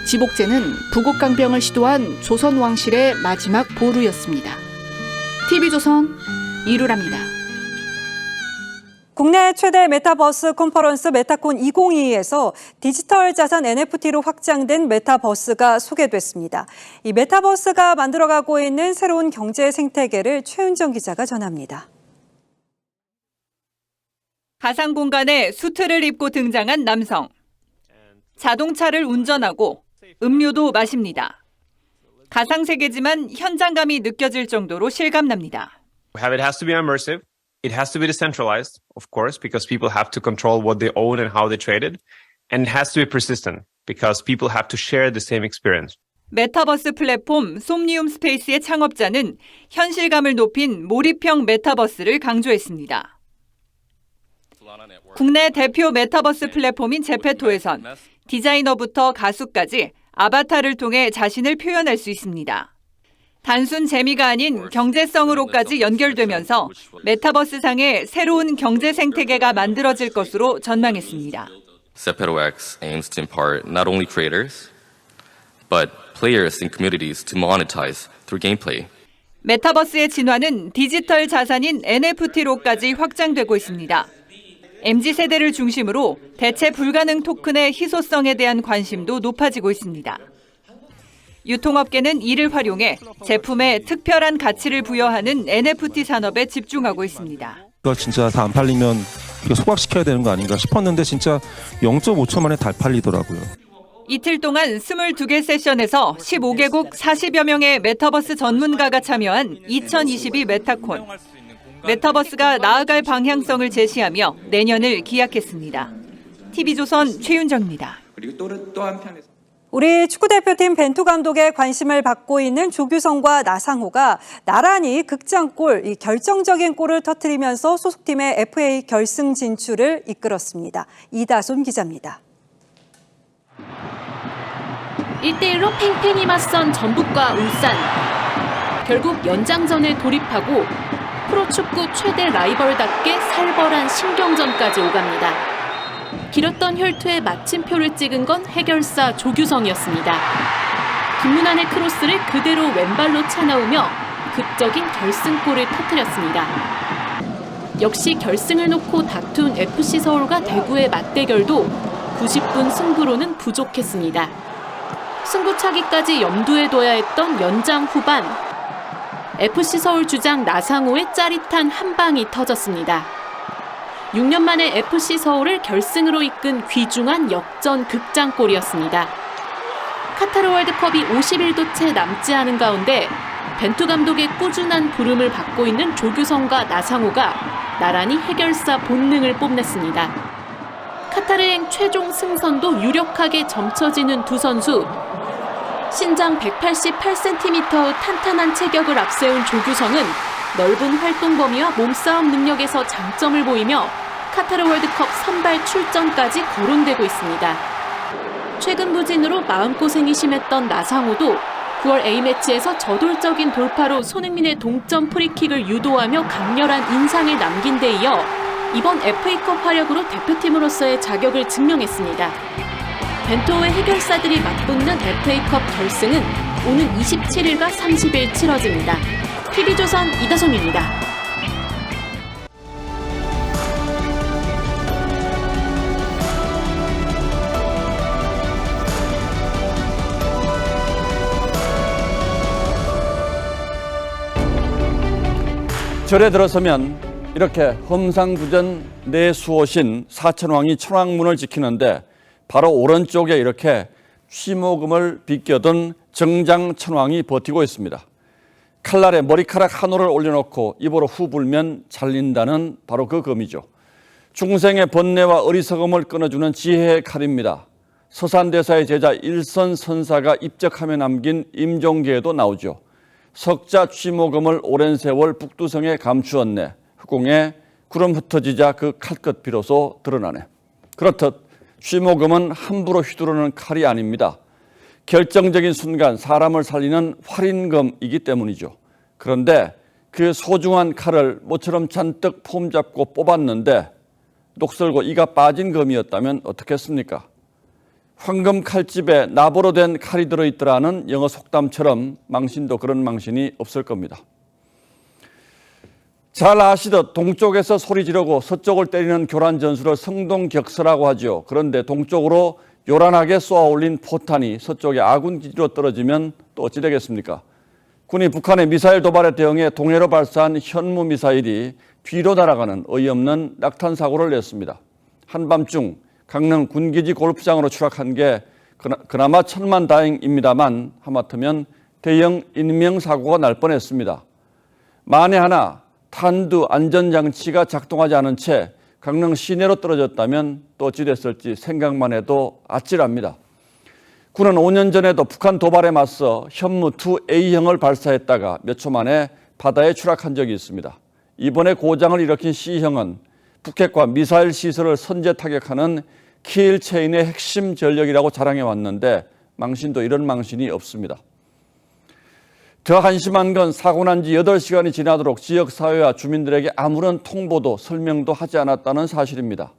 지복제는 부국강병을 시도한 조선 왕실의 마지막 보루였습니다. TV조선 이루라입니다. 국내 최대 메타버스 컨퍼런스 메타콘 2022에서 디지털 자산 NFT로 확장된 메타버스가 소개됐습니다. 이 메타버스가 만들어가고 있는 새로운 경제 생태계를 최은정 기자가 전합니다. 가상 공간에 수트를 입고 등장한 남성. 자동차를 운전하고 음료도 마십니다. 가상 세계지만 현장감이 느껴질 정도로 실감납니다. It has to be immersive. It has to be decentralized, of course, because people have to control what they own and how they trade it. And it has to be persistent, because people have to share the same experience. 메타버스 플랫폼 솜니움 스페이스의 창업자는 현실감을 높인 몰입형 메타버스를 강조했습니다. 국내 대표 메타버스 플랫폼인 제페토에선 디자이너부터 가수까지 아바타를 통해 자신을 표현할 수 있습니다. 단순 재미가 아닌 경제성으로까지 연결되면서 메타버스상의 새로운 경제 생태계가 만들어질 것으로 전망했습니다. Zepeto-X aims to impart not only creators, but players and communities to monetize through gameplay. 메타버스의 진화는 디지털 자산인 NFT로까지 확장되고 있습니다. MZ세대를 중심으로 대체 불가능 토큰의 희소성에 대한 관심도 높아지고 있습니다. 유통업계는 이를 활용해 제품에 특별한 가치를 부여하는 NFT 산업에 집중하고 있습니다. 이거 진짜 다 안 팔리면 이거 소각시켜야 되는 거 아닌가 싶었는데 진짜 0.5초 만에 다 팔리더라고요. 이틀 동안 22개 세션에서 15개국 40여 명의 메타버스 전문가가 참여한 2022 메타콘. 메타버스가 나아갈 방향성을 제시하며 내년을 기약했습니다. TV조선 최윤정입니다. 그리고 또 한편에서 우리 축구대표팀 벤투 감독의 관심을 받고 있는 조규성과 나상호가 나란히 극장골, 이 결정적인 골을 터뜨리면서 소속팀의 FA 결승 진출을 이끌었습니다. 이다솜 기자입니다. 1대1로 팽팽히 맞선 전북과 울산. 결국 연장전에 돌입하고 프로축구 최대 라이벌답게 살벌한 신경전까지 오갑니다. 길었던 혈투에 마침표를 찍은 건 해결사 조규성이었습니다. 김문환의 크로스를 그대로 왼발로 차넣으며 극적인 결승골을 터뜨렸습니다. 역시 결승을 놓고 다툰 FC 서울과 대구의 맞대결도 90분 승부로는 부족했습니다. 승부차기까지 염두에 둬야 했던 연장 후반. FC 서울 주장 나상호의 짜릿한 한 방이 터졌습니다. 6년 만에 FC 서울을 결승으로 이끈 귀중한 역전 극장골이었습니다. 카타르 월드컵이 50일도 채 남지 않은 가운데 벤투 감독의 꾸준한 부름을 받고 있는 조규성과 나상호가 나란히 해결사 본능을 뽐냈습니다. 카타르행 최종 승선도 유력하게 점쳐지는 두 선수. 신장 188cm의 탄탄한 체격을 앞세운 조규성은 넓은 활동 범위와 몸싸움 능력에서 장점을 보이며 카타르 월드컵 선발 출전까지 거론되고 있습니다. 최근 부진으로 마음고생이 심했던 나상호도 9월 A매치에서 저돌적인 돌파로 손흥민의 동점 프리킥을 유도하며 강렬한 인상을 남긴 데 이어 이번 FA컵 활약으로 대표팀으로서의 자격을 증명했습니다. 벤토의 해결사들이 맞붙는 FA컵 결승은 오는 27일과 30일 치러집니다. TV조선 이다솜입니다. 절에 들어서면 이렇게 험상구전 내수호신 사천왕이 천왕문을 지키는데 바로 오른쪽에 이렇게 취모금을 비껴둔 정장천왕이 버티고 있습니다. 칼날에 머리카락 한 올을 올려놓고 입으로 후 불면 잘린다는 바로 그 금이죠. 중생의 번뇌와 어리석음을 끊어주는 지혜의 칼입니다. 서산대사의 제자 일선 선사가 입적하며 남긴 임종계에도 나오죠. 석자 취모금을 오랜 세월 북두성에 감추었네. 흑공에 구름 흩어지자 그 칼끝 비로소 드러나네. 그렇듯 취모금은 함부로 휘두르는 칼이 아닙니다. 결정적인 순간 사람을 살리는 활인검이기 때문이죠. 그런데 그 소중한 칼을 모처럼 잔뜩 폼 잡고 뽑았는데 녹슬고 이가 빠진 검이었다면 어떻겠습니까? 황금 칼집에 나보로 된 칼이 들어있더라는 영어 속담처럼 망신도 그런 망신이 없을 겁니다. 잘 아시듯 동쪽에서 소리 지르고 서쪽을 때리는 교란 전술을 성동격서라고 하죠. 그런데 동쪽으로 요란하게 쏘아 올린 포탄이 서쪽의 아군 기지로 떨어지면 또 어찌 되겠습니까? 군이 북한의 미사일 도발에 대응해 동해로 발사한 현무 미사일이 뒤로 날아가는 어이없는 낙탄 사고를 냈습니다. 한밤중 강릉 군기지 골프장으로 추락한 게 그나마 천만다행입니다만 하마터면 대형 인명사고가 날 뻔했습니다. 만에 하나 탄두 안전장치가 작동하지 않은 채 강릉 시내로 떨어졌다면 또 어찌 됐을지 생각만 해도 아찔합니다. 군은 5년 전에도 북한 도발에 맞서 현무-2A형을 발사했다가 몇 초 만에 바다에 추락한 적이 있습니다. 이번에 고장을 일으킨 C형은 북핵과 미사일 시설을 선제 타격하는 킬체인의 핵심 전력이라고 자랑해 왔는데 망신도 이런 망신이 없습니다. 더 한심한 건 사고 난 지 8시간이 지나도록 지역사회와 주민들에게 아무런 통보도 설명도 하지 않았다는 사실입니다.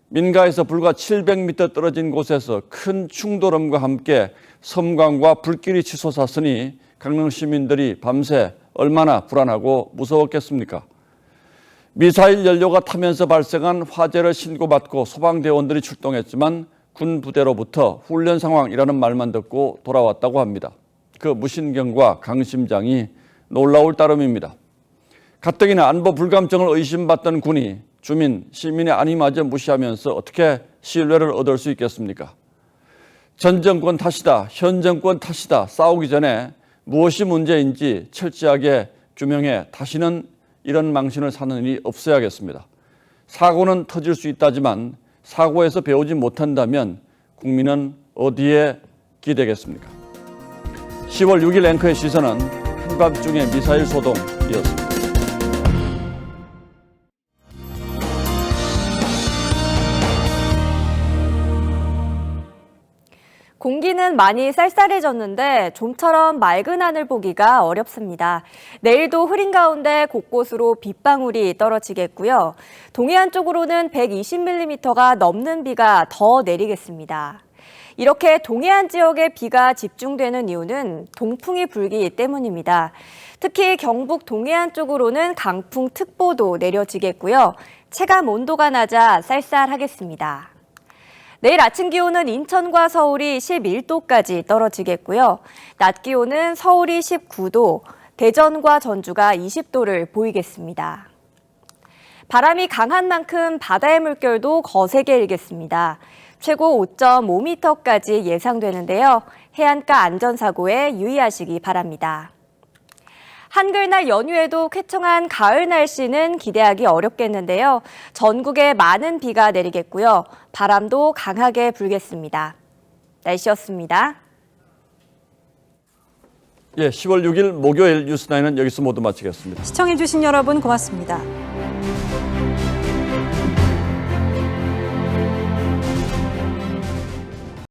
민가에서 불과 700m 떨어진 곳에서 큰 충돌음과 함께 섬광과 불길이 치솟았으니 강릉 시민들이 밤새 얼마나 불안하고 무서웠겠습니까? 미사일 연료가 타면서 발생한 화재를 신고받고 소방대원들이 출동했지만 군 부대로부터 훈련 상황이라는 말만 듣고 돌아왔다고 합니다. 그 무신경과 강심장이 놀라울 따름입니다. 가뜩이나 안보 불감증을 의심받던 군이 주민, 시민의 안위마저 무시하면서 어떻게 신뢰를 얻을 수 있겠습니까? 전 정권 탓이다, 현 정권 탓이다 싸우기 전에 무엇이 문제인지 철저하게 규명해 다시는 이런 망신을 사는 일이 없어야겠습니다. 사고는 터질 수 있다지만 사고에서 배우지 못한다면 국민은 어디에 기대겠습니까? 10월 6일 앵커의 시선은 한밤중의 미사일 소동이었습니다. 공기는 많이 쌀쌀해졌는데 좀처럼 맑은 하늘 보기가 어렵습니다. 내일도 흐린 가운데 곳곳으로 빗방울이 떨어지겠고요. 동해안 쪽으로는 120mm가 넘는 비가 더 내리겠습니다. 이렇게 동해안 지역에 비가 집중되는 이유는 동풍이 불기 때문입니다. 특히 경북 동해안 쪽으로는 강풍특보도 내려지겠고요. 체감 온도가 낮아 쌀쌀하겠습니다. 내일 아침 기온은 인천과 서울이 11도까지 떨어지겠고요. 낮 기온은 서울이 19도, 대전과 전주가 20도를 보이겠습니다. 바람이 강한 만큼 바다의 물결도 거세게 일겠습니다. 최고 5.5m까지 예상되는데요. 해안가 안전사고에 유의하시기 바랍니다. 한글날 연휴에도 쾌청한 가을 날씨는 기대하기 어렵겠는데요. 전국에 많은 비가 내리겠고요. 바람도 강하게 불겠습니다. 날씨였습니다. 10월 6일 목요일 뉴스9은 여기서 모두 마치겠습니다. 시청해주신 여러분 고맙습니다.